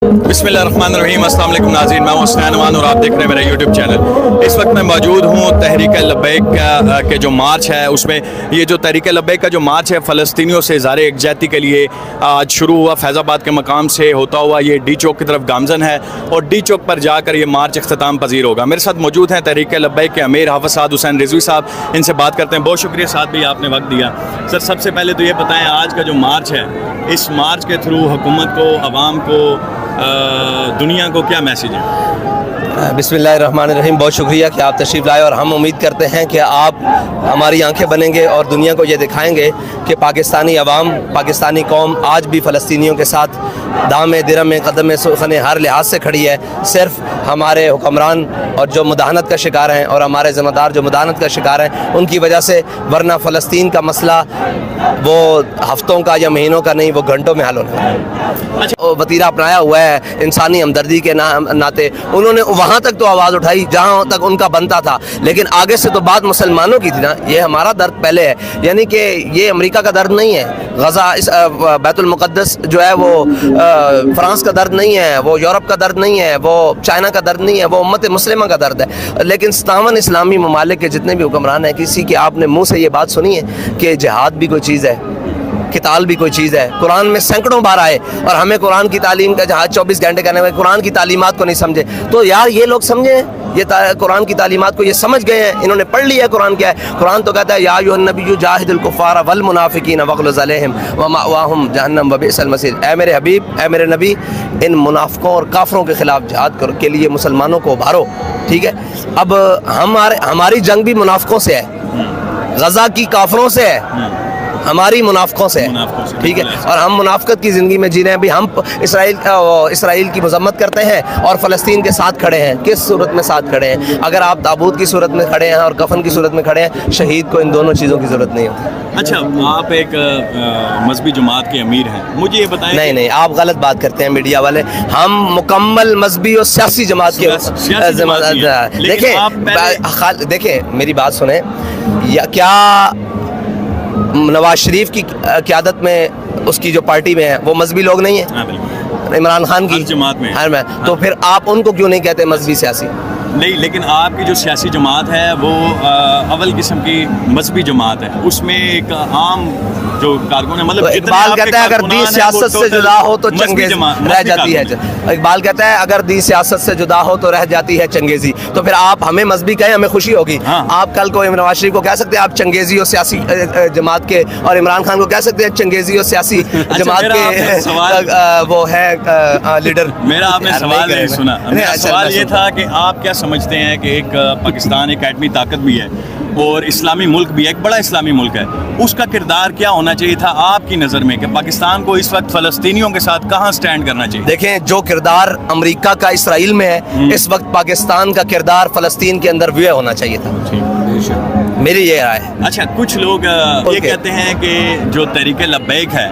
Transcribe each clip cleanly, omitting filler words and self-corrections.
बिस्मिल्लाहिर्रहमानिर्रहीम, अस्सलाम वालेकुम नाज़रीन, मैं हुसैन अमान और आप देख रहे हैं मेरा यूट्यूब चैनल। इस वक्त मैं मौजूद हूँ तहरीक लब्बैक के जो मार्च है उसमें। ये जो तहरीक लब्बैक का जो मार्च है फ़लस्तीनियों से इज़हार यकजहती के लिए आज शुरू हुआ। फैज़ाबाद के मकाम से होता हुआ ये डी चौक की तरफ गामजन है और डी चौक पर जाकर ये मार्च इख्तिताम पजीर होगा। मेरे साथ मौजूद हैं तहरीक लब्बैक के अमीर हाफ़िज़ साद हुसैन रिजवी साहब, इनसे बात करते हैं। बहुत शुक्रिया साद भी आपने वक्त दिया। सर, सबसे पहले तो ये बताएँ, आज का जो मार्च है, इस मार्च के थ्रू हुकूमत को, अवाम को, दुनिया को क्या मैसेज है? बिस्मिल्लाहिर्रहमानिर्रहीम, बहुत शुक्रिया कि आप तशरीफ़ लाए और हम उम्मीद करते हैं कि आप हमारी आंखें बनेंगे और दुनिया को ये दिखाएंगे कि पाकिस्तानी अवाम, पाकिस्तानी कौम आज भी फ़लस्तीनियों के साथ दाम दिरम कदम सुखन हर लिहाज से खड़ी है। सिर्फ हमारे हुक्मरान और जो मुदाहनत का शिकार हैं और हमारे ज़िम्मेदार जो मुदाहनत का शिकार हैं उनकी वजह से, वरना फ़लस्तीन का मसला वो हफ्तों का या महीनों का नहीं, वो घंटों में हल होना है। अच्छा, वतीरा अपनाया हुआ है इंसानी हमदर्दी के नाते। उन्होंने वहाँ तक तो आवाज़ उठाई जहाँ तक उनका बनता था, लेकिन आगे से तो बात मुसलमानों की थी ना। ये हमारा दर्द पहले है, यानी कि ये अमेरिका का दर्द नहीं है। गज़ा, इस बैतुल मुक़द्दस जो है वो फ्रांस का दर्द नहीं है, वो यूरोप का दर्द नहीं है, वो चाइना का दर्द नहीं है, वो उम्मत मुस्लिमा का दर्द है। लेकिन 57 इस्लामी ममालिक के जितने भी हुक्मरान हैं, किसी की आपने मुँह से ये बात सुनी है कि जिहाद भी कोई चीज़ है, किताल भी कोई चीज़ है? कुरान में सैकड़ों बार आए और हमें कुरान की तालीम का जहाँ 24 घंटे करने में कुरान की तालीमात को नहीं समझे। तो यार ये लोग समझे ये कुरान की तालीमात को, ये समझ गए हैं, इन्होंने पढ़ लिया है कुरान क्या है। कुरान तो कहता है या अय्युहन्नबिय्यु जाहिदिल कुफ़ारा वल मुनाफ़िकीन वग़्लिज़ अलैहिम व मअवाहुम जहन्नम व बि'सल मसीर। ऐ मेरे हबीब, ऐ मेरे नबी, इन मुनाफ़िकों और काफ़रों के ख़िलाफ़ जिहाद के लिए मुसलमानों को उभारो। ठीक है, अब हमारी जंग भी मुनाफ़िकों से है, गज़ा की काफ़रों से है, हमारी मुनाफ़िकों से है। ठीक है, और हम मुनाफ़िकत की ज़िंदगी में जी रहे हैं। भी हम इसराइल की मज़म्मत करते हैं और फ़लस्तीन के साथ खड़े हैं। किस सूरत में साथ खड़े हैं? अगर आप ताबूत की सूरत में खड़े हैं और कफन की सूरत में खड़े हैं, शहीद को इन दोनों चीज़ों की ज़रूरत नहीं होती। अच्छा, आप एक मजहबी जमात के अमीर हैं, मुझे ये बताएं। नहीं, आप गलत बात करते हैं मीडिया वाले। हम मुकम्मल मजहबी और सियासी जमात के देखिए मेरी बात सुने। या क्या नवाज शरीफ की क़यादत में उसकी जो पार्टी में है वो मजहबी लोग नहीं है? इमरान खान की जमात में हर में, तो फिर आप उनको क्यों नहीं कहते मजहबी सियासी? नहीं, लेकिन आपकी जो सियासी जमात है वो अव्वल किस्म की मजहबी जमात है। उसमें एक आम जो कारकुन है, मतलब तो इकबाल कहता है अगर दीन सियासत से जुदा हो तो चंगेज़ी रह जाती है। इकबाल कहता है अगर दीन सियासत से जुदा हो तो रह जाती है चंगेज़ी। तो फिर आप हमें मजहबी कहें, हमें खुशी होगी। हाँ। आप कल को नवाज शरीफ को कह सकते हैं आप चंगेज़ी और सियासी जमात के, और इमरान खान को कह सकते हैं चंगेज़ी और सियासी जमात के वो है लीडर। मेरा आपने सवाल नहीं सुना। मेरा सवाल ये था कि आप क्या समझते हैं कि एक पाकिस्तान एक एटमी ताकत भी है और इस्लामी मुल्क भी है, एक बड़ा इस्लामी मुल्क है, उसका किरदार क्या होना चाहिए था आपकी नज़र में कि पाकिस्तान को इस वक्त फ़लस्तीनियों के साथ कहाँ स्टैंड करना चाहिए? देखें, जो किरदार अमेरिका का इसराइल में है, इस वक्त पाकिस्तान का किरदार फ़लस्तीन के अंदर व्यय होना चाहिए था। मेरी ये राय है। अच्छा, कुछ लोग ये कहते हैं कि जो तहरीक लब्बैक है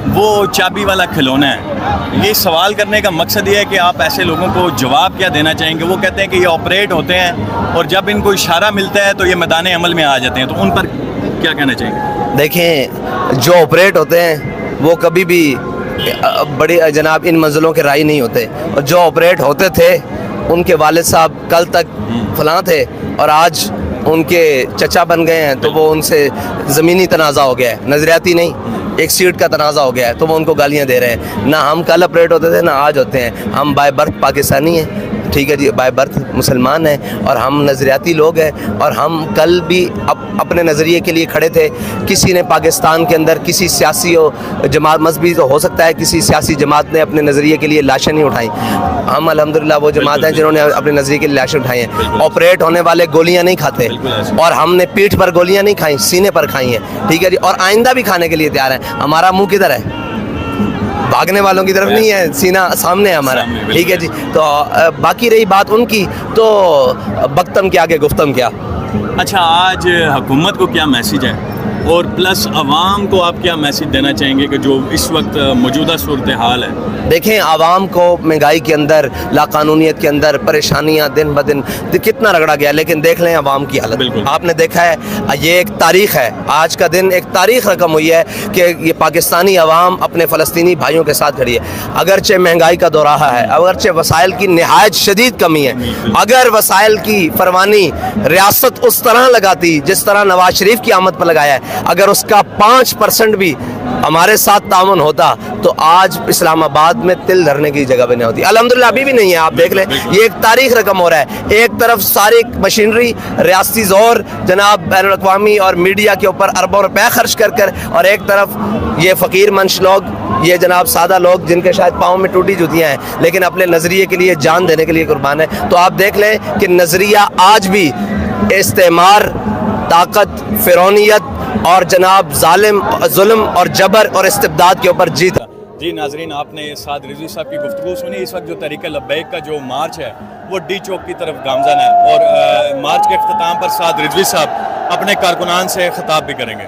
वो चाबी वाला खिलौना है। ये सवाल करने का मकसद ये है कि आप ऐसे लोगों को जवाब क्या देना चाहेंगे? वो कहते हैं कि ये ऑपरेट होते हैं और जब इनको इशारा मिलता है तो ये मैदान अमल में आ जाते हैं, तो उन पर क्या कहना चाहेंगे? देखें, जो ऑपरेट होते हैं वो कभी भी बड़े जनाब इन मंजिलों के राही नहीं होते, और जो ऑपरेट होते थे उनके वालिद साहब कल तक फलां थे और आज उनके चचा बन गए हैं, तो वो उनसे ज़मीनी तनाज़ा हो गया है, नज़रियाती नहीं, एक सीट का तनाज़ा हो गया है, तो वो उनको गालियाँ दे रहे हैं। ना हम कल ऑपरेट होते थे ना आज होते हैं। हम बाय बर्थ पाकिस्तानी हैं, ठीक है जी, बाय बर्थ मुसलमान हैं और हम नज़रियाती लोग हैं, और हम कल भी अपने नज़रिए के लिए खड़े थे। किसी ने पाकिस्तान के अंदर किसी सियासी जमात, मजहबी तो हो सकता है किसी सियासी जमात ने अपने नज़रिए के लिए लाशें नहीं उठाई। हम अल्हम्दुलिल्लाह वो जमात हैं जिन्होंने अपने नज़रिए के लिए लाशें उठाई हैं। ऑपरेट होने वाले गोलियां नहीं खाते, और हमने पीठ पर गोलियां नहीं खाई, सीने पर खाई हैं। ठीक है जी, और आइंदा भी खाने के लिए तैयार हैं। हमारा मुँह किधर है? भागने वालों की तरफ नहीं है, सीना सामने है हमारा। ठीक है जी, तो बाकी रही बात उनकी, तो बख्तम क्या के गुफ्तम क्या। अच्छा, आज हुकूमत को क्या मैसेज है? और प्लस आवाम को आप क्या मैसेज देना चाहेंगे कि जो इस वक्त मौजूदा सूरत हाल है? देखें, आवाम को महंगाई के अंदर, लाकानूनियत के अंदर परेशानियां दिन ब दिन कितना रगड़ा गया, लेकिन देख लें आवाम की हालत। आपने देखा है, ये एक तारीख है, आज का दिन एक तारीख रकम हुई है कि ये पाकिस्तानी आवाम अपने फ़लस्तीनी भाइयों के साथ खड़ी है। अगरचे महंगाई का दौराहा है, अगरचे वसाइल की नहायत शदीद कमी है, अगर वसाइल की फरमानी रियासत उस तरह लगाती जिस तरह नवाज शरीफ की आमद पर लगाया है, अगर उसका 5% भी हमारे साथ ताउन होता तो आज इस्लामाबाद में तिल धरने की जगह भी नहीं होती। अल्हम्दुलिल्लाह अभी भी नहीं है। आप देख लें, ये एक तारीख रकम हो रहा है। एक तरफ सारी मशीनरी, रियासती ज़ोर जनाब बैनुल-अक़वामी और मीडिया के ऊपर अरबों रुपए खर्च कर और एक तरफ ये फ़कीर मंश लोग, ये जनाब सादा लोग जिनके शायद पाँव में टूटी जुतियाँ हैं लेकिन अपने नज़रिए के लिए जान देने के लिए कुर्बान है। तो आप देख लें कि नज़रिया आज भी इस्तेमार, ताकत, फ़िरौनियत और जनाब जालिम, जुल्म और जबर और इस्तिबदाद के ऊपर जीत। जी नाजरीन, आपने साद रिजवी साहब की गुफ्तगू सुनी। इस वक्त जो तहरीक लब्बैक का जो मार्च है वो डी चौक की तरफ गामजन है और मार्च के अख्ताम पर साद रिजवी साहब अपने कारकुनान से खिताब भी करेंगे।